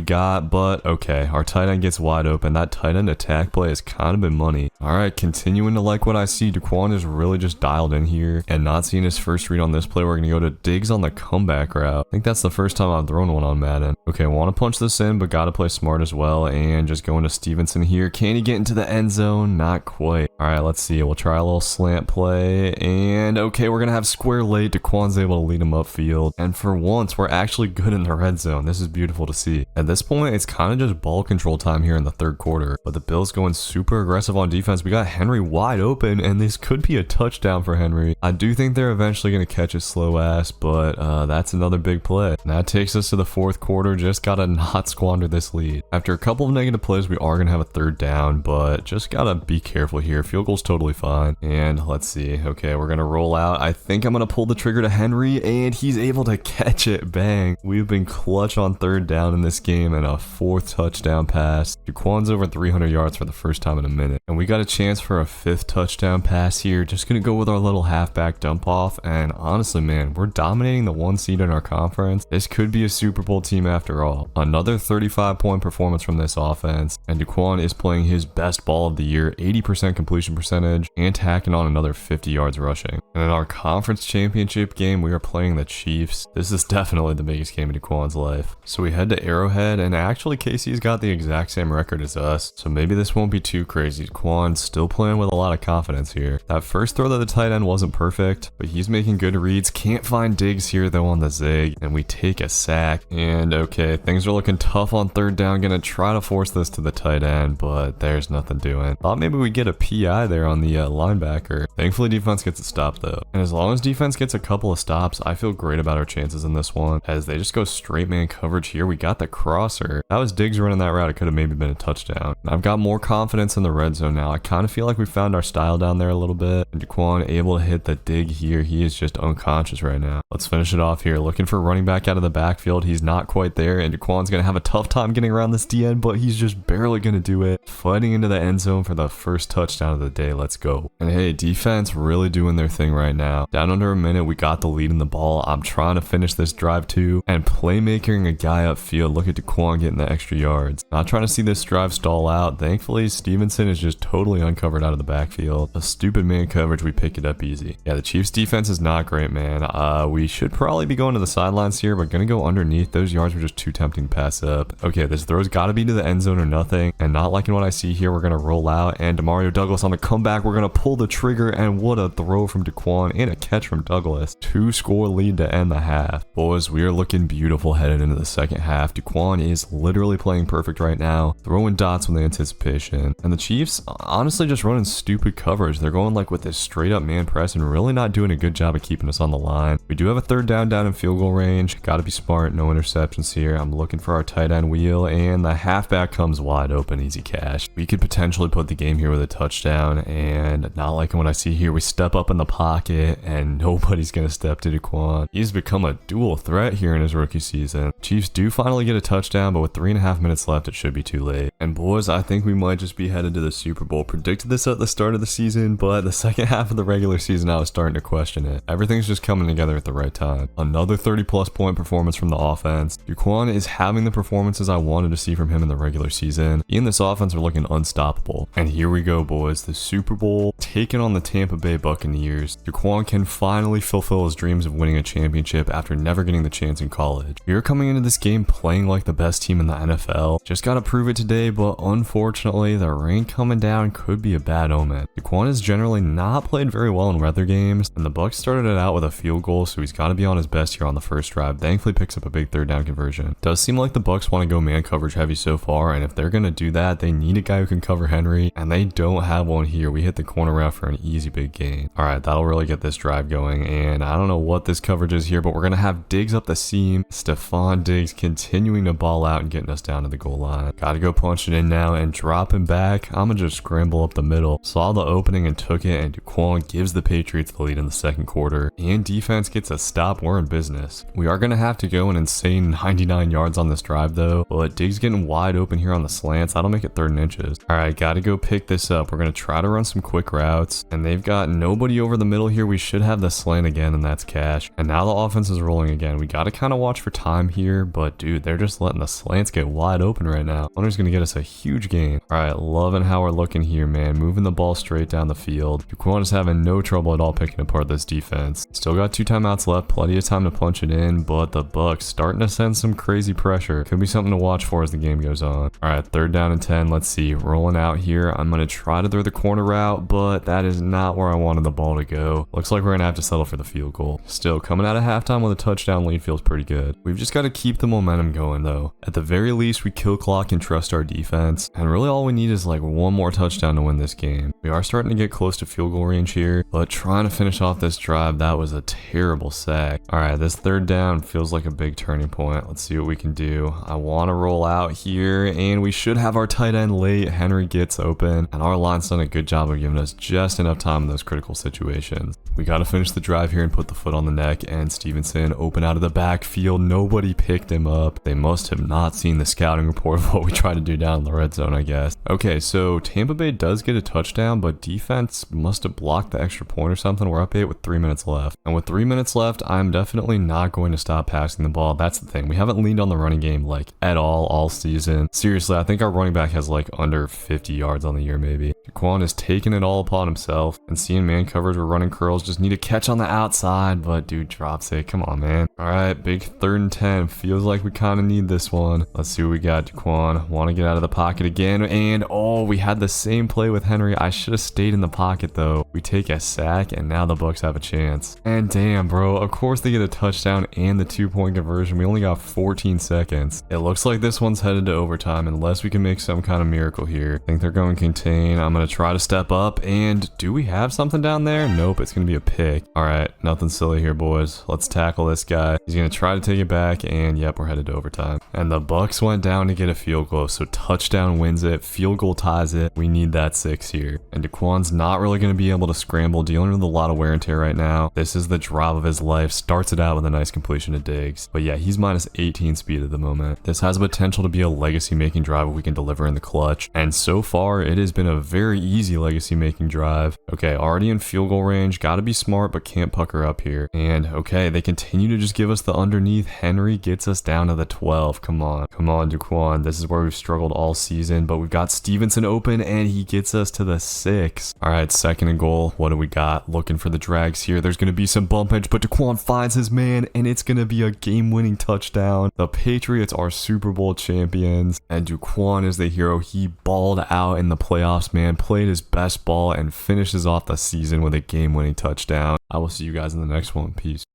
got, but okay. Our tight end gets wide open. That tight end attack play has kind of been money. All right, continuing to like what I see. Daquan is really just dialed in here, and not seeing his first read on this play, we're gonna go to Diggs on the comeback route. I think that's the first time I've thrown one on Madden. Okay, want to punch this in, but gotta play smart as well, and just going to Stevenson here. Can he get into the end zone? Not quite. All right, let's see. We'll try a little slant play, and okay, we're gonna have square late. Daquan's able to lead him upfield, and for once, we're actually good in the red zone. This is beautiful to see. At this point, it's kind of just ball control time here in the 3rd quarter, but the Bills going super aggressive on defense. We got Henry wide open, and this could be a touchdown for Henry. I do think they're eventually gonna catch his slow ass, but that's another big play. And that takes us to the 4th quarter. Just gotta not squander this lead. After a couple of negative plays, we are gonna have a 3rd down, but just gotta be careful here. Field goal's totally fine. And let's see. Okay, we're gonna roll out. I think I'm gonna pull the trigger to Henry, and he's able to catch it. Bang. We've been clutch on 3rd down in this game, and a 4th touchdown pass. Daquan's over 300 yards for the first time in a minute. And we got a chance for a 5th touchdown pass here. Just gonna go with our little halfback dump off, and honestly, man, we're dominating the 1 seed in our conference. This could be a Super Bowl team after all. Another 35-point performance from this offense, and Daquan is playing his best ball of the year, 80% completion percentage, and tacking on another 50 yards rushing. And in our conference championship game, we are playing the Chiefs. This is definitely the biggest game of Daquan's life. So we head to Arrowhead, and actually Casey's got the exact same record as us, so maybe this won't be too crazy. Daquan's still playing with a lot of confidence here. That first throw to the tight end wasn't perfect, but he's making good reads. Can't find Diggs here though on the zig, and we take a sack. And okay, things are looking tough on 3rd down. Gonna try to force this to the tight end, but there's nothing doing. Thought maybe we'd get a PI there on the linebacker. Thankfully defense gets a stop though. And as long as defense gets a couple of stops, I feel great about our chances in this one, as they just go straight man coverage here. We got the crosser. That was Diggs running that route. It could have maybe been a touchdown. And I've got more confidence in the red zone now. I kind of feel like we found our style down there a little bit. And Daquan able to hit the dig here. He is just unconscious right now. Let's finish it off here. Looking for running back out of the backfield. He's not quite there, and Daquan's gonna have a tough time getting around this DN, but he's just barely gonna do it. fighting into the end zone for the first touchdown of the day. Let's go. And hey, defense really doing their thing right now. Down under a minute, we got the lead in the ball. I'm trying to finish this drive too, and playmaking a guy upfield. Look at Daquan getting the extra yards. Not trying to see this drive stall out. Thankfully, Stevenson is just totally uncovered out of the backfield. A stupid man coverage, we pick it up easy. Yeah, the Chiefs defense is not great, man. We should probably be going to the sidelines here, but gonna go underneath. Those yards were just too tempting to pass up. Okay, this throw's gotta be to the end zone or nothing, and not liking what I see here. We're gonna roll out, and Demario Douglas on the comeback. We're gonna pull the trigger, and what a throw from Daquan and a catch from Douglas. 2-score lead to end the half. Boys, we are looking beautiful headed into the second half. Daquan is literally playing perfect right now, throwing dots with the anticipation. And the Chiefs, honestly, just running stupid coverage. They're going like with this straight up man press and really not doing a good job of keeping us on the line. We do have a third down in field goal range. Gotta be smart, no interceptions here. I'm looking for our tight end wheel, and the halfback comes wide open, easy cash. We could potentially put the game here with a touchdown, and not liking what I see here. We step up in the pocket, and nobody's gonna step to Daquan. He's become a dual threat here in his rookie season. Chiefs do finally get a touchdown, but with 3.5 minutes left, it should be too late. And boys, I think we might just be headed to the Super Bowl. Predicted this at the start of the season, but the second half of the regular season, I was starting to question it. Everything's just coming together at the right time. Another 30-plus point performance from the offense. Daquan is having the performances I wanted to see from him in the regular season. He and this offense are looking unstoppable. And here we go, boys. The Super Bowl taking on the Tampa Bay Buccaneers. Daquan can finally fulfill his dreams of winning a championship after never getting the chance in college. We are coming into this game playing like the best team in the NFL. Just gotta prove it today, but unfortunately, the rain coming down could be a bad omen. Daquan has generally not played very well in weather games, and the Bucs started it out with a field goal, so he's gotta be on his best here on the first drive. Thankfully picks up a big third down conversion. Does seem like the Bucs want to go man coverage heavy so far, and if they're gonna do that, they need a guy who can cover Henry, and they don't have one here. We hit the corner route for an easy big gain. Alright, that'll really get this drive going, and I don't know what this coverage is here, but we're gonna have Diggs up the seam. Stephon Diggs continuing to ball out and getting us down to the goal line. Gotta go punch it in now and drop him back. I'm gonna just scramble up the middle. Saw the opening and took it, and Daquan gives the Patriots the lead in the second quarter, and defense gets a stop. We're in business. We are gonna have to go an insane 99 yards on this drive though, but Diggs getting wide open here on the slants. That'll make it 3rd and inches. Alright, gotta go pick this up. We're gonna try to run some quick routes, and they've got nobody over the middle here. We should have the slant again, and that's cash. And now the offense is rolling again. We gotta kind of watch for time here, but dude, they're just letting the slants get wide open right now. Hunter's gonna get us a huge gain. Alright, loving how we're looking here, man. Moving the ball straight down the field. Daquan is having no trouble at all picking apart this defense. Still got 2 timeouts left, plenty of time to punch it in, but the Bucs starting to send some crazy pressure. Could be something to watch for as the game goes on. Alright, 3rd down and 10. Let's see. Rolling out here. I'm gonna try to throw the corner route, but that is not where I wanted the ball to go. Looks like we're gonna have to settle for the field goal. Still, coming out of halftime with a touchdown lead feels pretty good. We've just got to keep the momentum going though. At the very least, we kill clock and trust our defense, and really all we need is like one more touchdown to win this game. We are starting to get close to field goal range here, but trying to finish off this drive, that was a terrible sack. Alright, this 3rd down feels like a big turning point. Let's see what we can do. I want to roll out here, and we should have our tight end late. Henry gets open, and our line's done a good job of giving us just enough time in those critical situations. We got to finish the drive here and put the foot on the neck, and Stevenson open out of the backfield. Nobody picked him up. They must have not seen the scouting report of what we tried to do down in the red zone, I guess. Okay, so Tampa Bay does get a touchdown, but defense must have blocked the extra point or something. We're up 8 with 3 minutes left. And with 3 minutes left, I'm definitely not going to stop passing the ball. That's the thing. We haven't leaned on the running game like at all season. Seriously, I think our running back has like under 50 yards on the year maybe. Daquan is taking it all upon himself, and seeing man coverage, we're running curls. Just need a catch on the outside, but dude drops it. Come on, man. Alright, big 3rd and 10. Feels like we kind of need this one. Let's see what we got. Daquan want to get out of the pocket again, and oh, we had the same play with Henry. I should have stayed in the pocket though. We take a sack, and now the Bucs have a chance. And damn, bro, of course they get a touchdown and the 2-point conversion. We only got 14 seconds. It looks like this one's headed to overtime unless we can make some kind of miracle here. I think they're going contain. I'm going to try to step up, and do we have something down there? Nope, it's going to be a pick. Alright, nothing silly here, boys. Let's tackle this guy. He's going to try to take it back, and yep, we're headed to overtime. And the Bucs went down to get a field goal, so touchdown wins it, field goal ties it. We need that 6 here. And Daquan's not really going to be able to scramble, dealing with a lot of wear and tear right now. This is the drive of his life. Starts it out with a nice completion to Diggs. But yeah, he's minus 18 speed at the moment. This has potential to be a legacy-making drive if we can deliver in the clutch. clutch. And so far, it has been a very easy legacy making drive. Okay, already in field goal range. Gotta be smart, but can't pucker up here. And okay, they continue to just give us the underneath. Henry gets us down to the 12. Come on, Duquan. This is where we've struggled all season, but we've got Stevenson open and he gets us to the 6. All right, 2nd and goal. What do we got? Looking for the drags here. There's going to be some bump edge, but Duquan finds his man and it's going to be a game-winning touchdown. The Patriots are Super Bowl champions and Duquan is the hero. He balled out in the playoffs, man. Played his best ball and finishes off the season with a game-winning touchdown. I will see you guys in the next one. Peace.